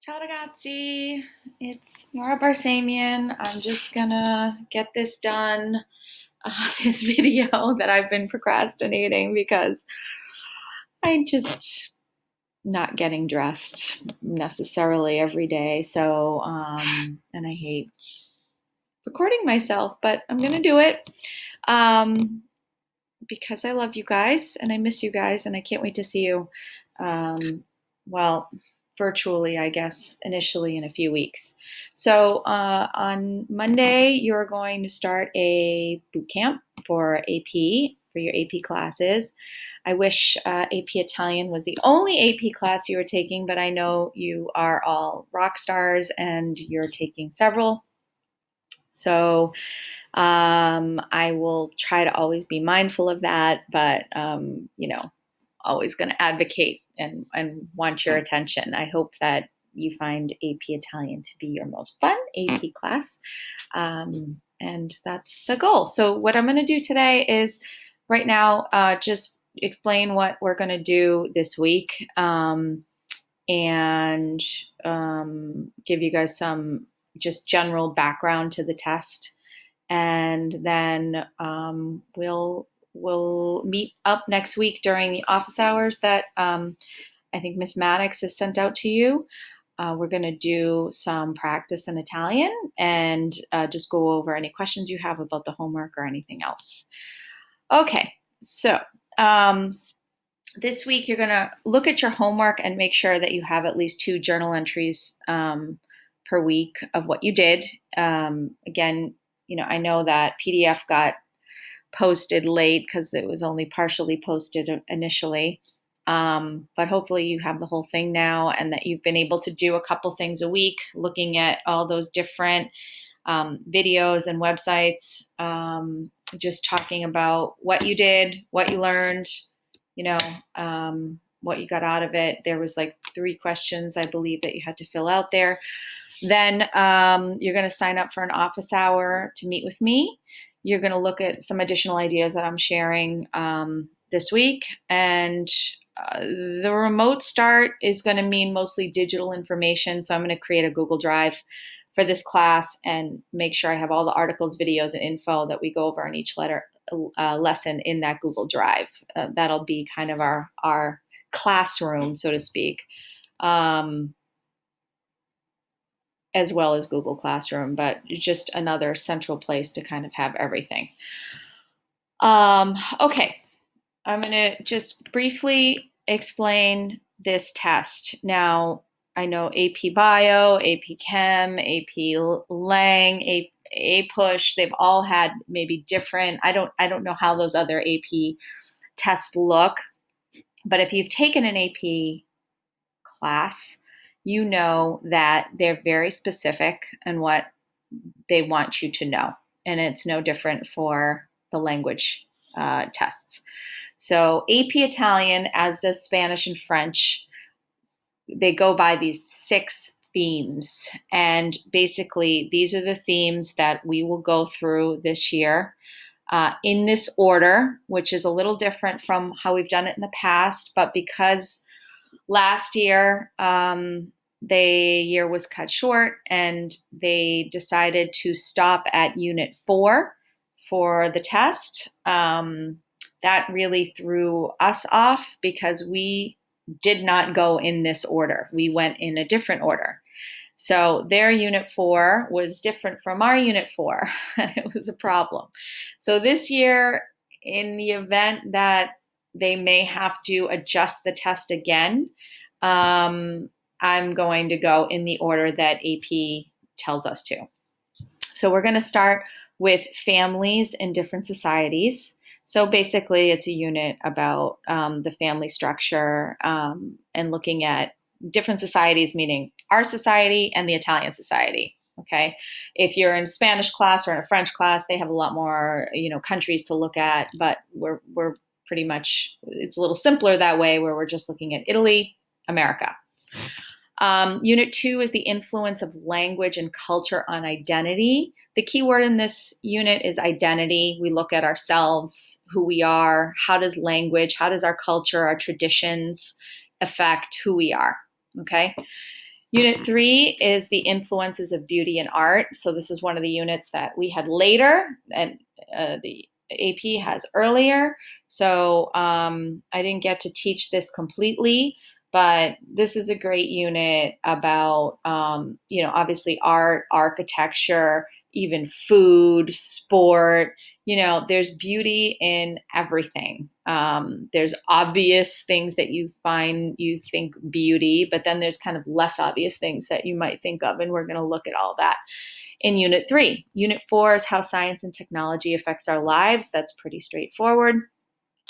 Ciao ragazzi, it's Mara Barsamian. I'm just gonna get this done, this video that I've been procrastinating because I just not getting dressed necessarily every day. And I hate recording myself, but I'm gonna do it um, because I love you guys and I miss you guys and I can't wait to see you. Um, well, virtually, I guess, initially in a few weeks. So on Monday, you're going to start a boot camp for AP, for your AP classes. I wish AP Italian was the only AP class you were taking, but I know you are all rock stars and you're taking several. So I will try to always be mindful of that, but always going to advocate and want your attention. I hope that you find AP Italian to be your most fun AP class. And that's the goal. So, what I'm going to do today is right now just explain what we're going to do this week and give you guys some just general background to the test. And then we'll meet up next week during the office hours that I think Miss Maddox has sent out to you. We're going to do some practice in Italian and just go over any questions you have about the homework or anything else. Okay, so this week you're going to look at your homework and make sure that you have at least 2 journal entries per week of what you did. Again, I know that PDF got posted late because it was only partially posted initially. But hopefully you have the whole thing now and that you've been able to do a couple things a week, looking at all those different videos and websites, just talking about what you did, what you learned, what you got out of it. There was like 3 questions, I believe, that you had to fill out there. Then you're going to sign up for an office hour to meet with me. You're going to look at some additional ideas that I'm sharing this week. And the remote start is going to mean mostly digital information. So I'm going to create a Google Drive for this class and make sure I have all the articles, videos, and info that we go over on each lesson in that Google Drive. That'll be kind of our classroom, so to speak. As well as Google Classroom, but just another central place to kind of have everything. Okay, I'm going to just briefly explain this test. Now, I know AP Bio, AP Chem, AP Lang, AP Push, they've all had maybe different, I don't know how those other AP tests look, but if you've taken an AP class, you know that they're very specific in what they want you to know. And it's no different for the language tests. So AP Italian, as does Spanish and French, they go by these 6 themes. And basically, these are the themes that we will go through this year in this order, which is a little different from how we've done it in the past. But because last year, the year was cut short and they decided to stop at Unit 4 for the test. That really threw us off because we did not go in this order. We went in a different order. So their Unit 4 was different from our Unit 4. It was a problem. So this year, in the event that they may have to adjust the test again, I'm going to go in the order that AP tells us to. So we're going to start with families in different societies. So basically, it's a unit about the family structure and looking at different societies, meaning our society and the Italian society. Okay, if you're in a Spanish class or in a French class, they have a lot more, countries to look at. But we're pretty much, it's a little simpler that way, where we're just looking at Italy, America. Unit 2 is the influence of language and culture on identity. The key word in this unit is identity. We look at ourselves, who we are, how does our culture, our traditions affect who we are, okay? Unit 3 is the influences of beauty and art. So this is one of the units that we had later, and the AP has earlier. So I didn't get to teach this completely, but this is a great unit about, obviously art, architecture, even food, sport. There's beauty in everything. There's obvious things that you think beauty, but then there's kind of less obvious things that you might think of. And we're going to look at all that in Unit 3. Unit 4 is how science and technology affects our lives. That's pretty straightforward.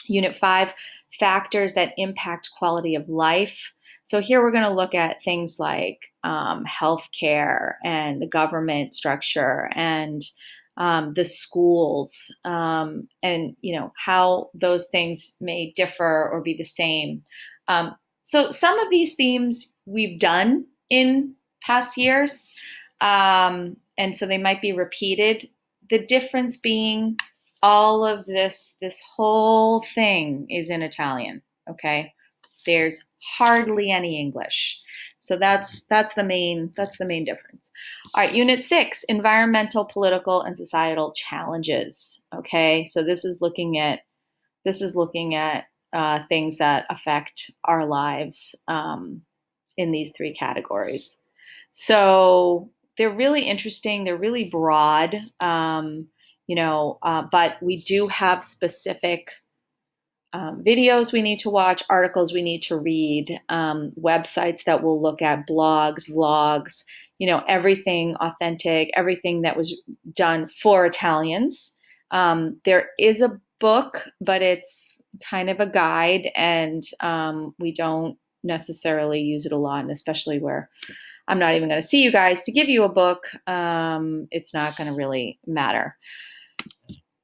Unit 5, factors that impact quality of life. So here we're going to look at things like healthcare and the government structure and the schools, and how those things may differ or be the same. So some of these themes we've done in past years, and so they might be repeated. The difference being all of this whole thing is in Italian. Okay, there's hardly any English. So that's the main difference. All right, Unit 6, environmental, political, and societal challenges. Okay, so this is looking at things that affect our lives in these three categories. So they're really interesting. They're really broad, but we do have specific videos we need to watch, articles we need to read, websites that we'll look at, blogs, vlogs, everything authentic, everything that was done for Italians. There is a book, but it's kind of a guide, and we don't necessarily use it a lot, and especially where I'm not even going to see you guys to give you a book, it's not going to really matter.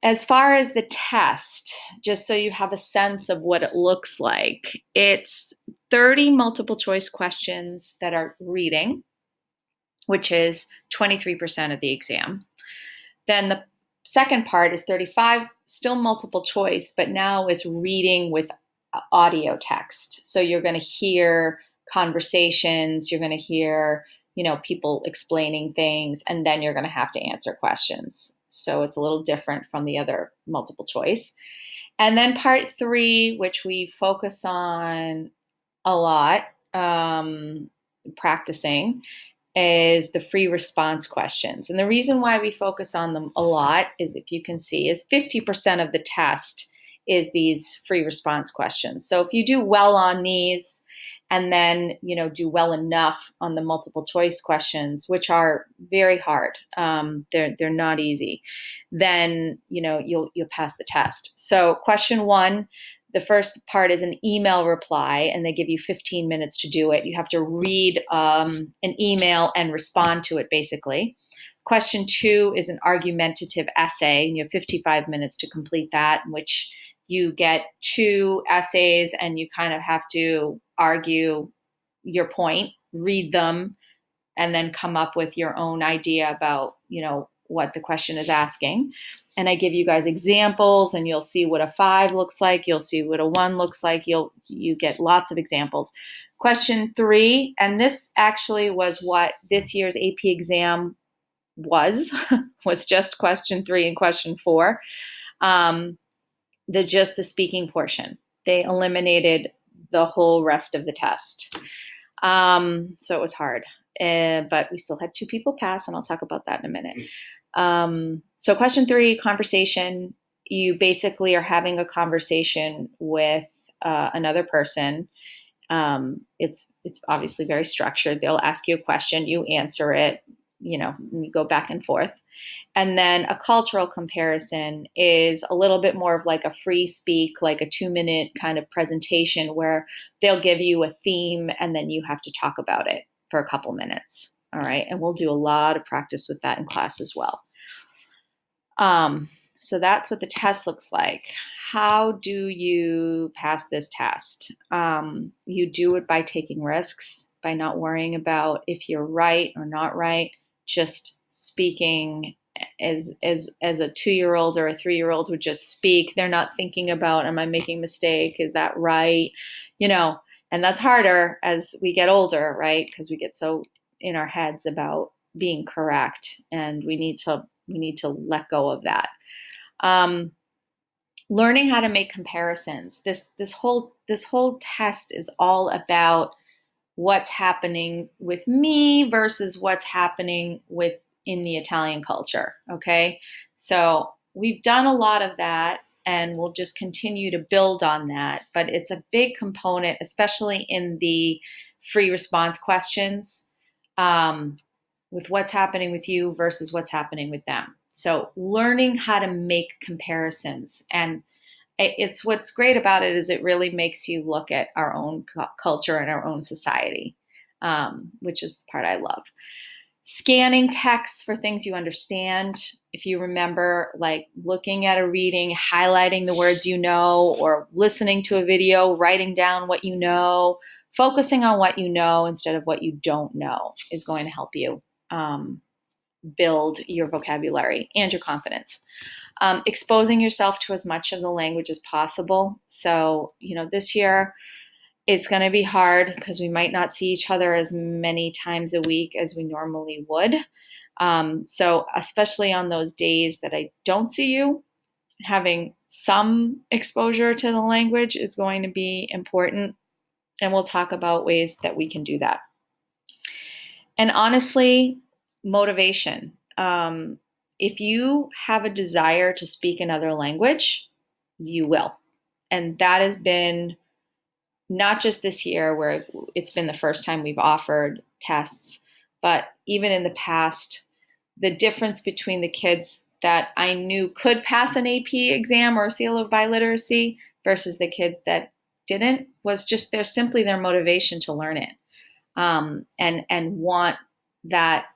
As far as the test, just so you have a sense of what it looks like, it's 30 multiple choice questions that are reading, which is 23% of the exam. Then the second part is 35, still multiple choice, but now it's reading with audio text. So you're going to hear conversations, you're going to hear, people explaining things, and then you're going to have to answer questions. So it's a little different from the other multiple choice. And then part 3, which we focus on a lot, practicing, is the free response questions. And the reason why we focus on them a lot is, if you can see, is 50% of the test is these free response questions. So if you do well on these, and then do well enough on the multiple choice questions, which are very hard, they're not easy, then you'll pass the test. So question 1, the first part is an email reply, and they give you 15 minutes to do it. You have to read an email and respond to it, basically. Question 2 is an argumentative essay, and you have 55 minutes to complete that, in which you get 2 essays and you kind of have to argue your point, read them, and then come up with your own idea about, what the question is asking. And I give you guys examples, and you'll see what a 5 looks like. You'll see what a 1 looks like. You get lots of examples. Question 3, and this actually was what this year's AP exam was just question 3 and question 4. Just the speaking portion. They eliminated the whole rest of the test. So it was hard, but we still had 2 people pass, and I'll talk about that in a minute. So question 3, conversation. You basically are having a conversation with another person. It's obviously very structured. They'll ask you a question, you answer it, you go back and forth. And then a cultural comparison is a little bit more of like a free speak, like a 2-minute kind of presentation, where they'll give you a theme and then you have to talk about it for a couple minutes. All right. And we'll do a lot of practice with that in class as well. So that's what the test looks like. How do you pass this test? You do it by taking risks, by not worrying about if you're right or not right, just speaking as a 2-year-old or a 3-year-old would just speak. They're not thinking about, am I making a mistake? Is that right? And that's harder as we get older, right? Because we get so in our heads about being correct, and we need to let go of that. Learning how to make comparisons. This whole test is all about what's happening with me versus what's happening in the Italian culture. Okay. So we've done a lot of that and we'll just continue to build on that. But it's a big component, especially in the free response questions, with what's happening with you versus what's happening with them. So learning how to make comparisons, and it's what's great about it is it really makes you look at our own culture and our own society, which is the part I love. Scanning texts for things you understand. If you remember, like looking at a reading, highlighting the words you know, or listening to a video, writing down what you know, focusing on what you know instead of what you don't know is going to help you build your vocabulary and your confidence. Exposing yourself to as much of the language as possible. So, this year it's going to be hard because we might not see each other as many times a week as we normally would. So, especially on those days that I don't see you, having some exposure to the language is going to be important. And we'll talk about ways that we can do that. And honestly, motivation. If you have a desire to speak another language, you will. And that has been not just this year where it's been the first time we've offered tests, but even in the past, the difference between the kids that I knew could pass an AP exam or a seal of biliteracy versus the kids that didn't was just their motivation to learn it, and want that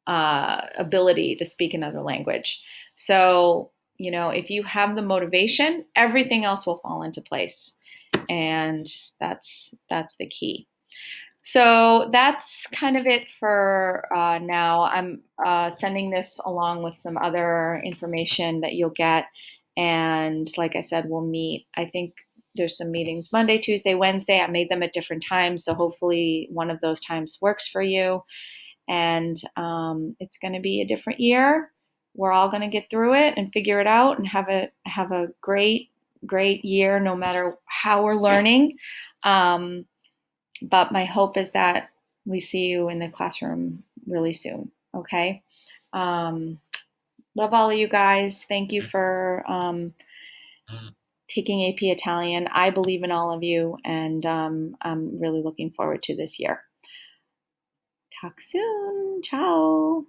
ability to speak another language. So, if you have the motivation, everything else will fall into place. And that's the key. So that's kind of it for now. I'm sending this along with some other information that you'll get. And like I said, we'll meet. I think there's some meetings Monday, Tuesday, Wednesday. I made them at different times. So hopefully one of those times works for you. And it's going to be a different year. We're all going to get through it and figure it out and have a great year, no matter how we're learning. But my hope is that we see you in the classroom really soon. Okay. Love all of you guys. Thank you for taking AP Italian. I believe in all of you, and I'm really looking forward to this year. Talk soon. Ciao.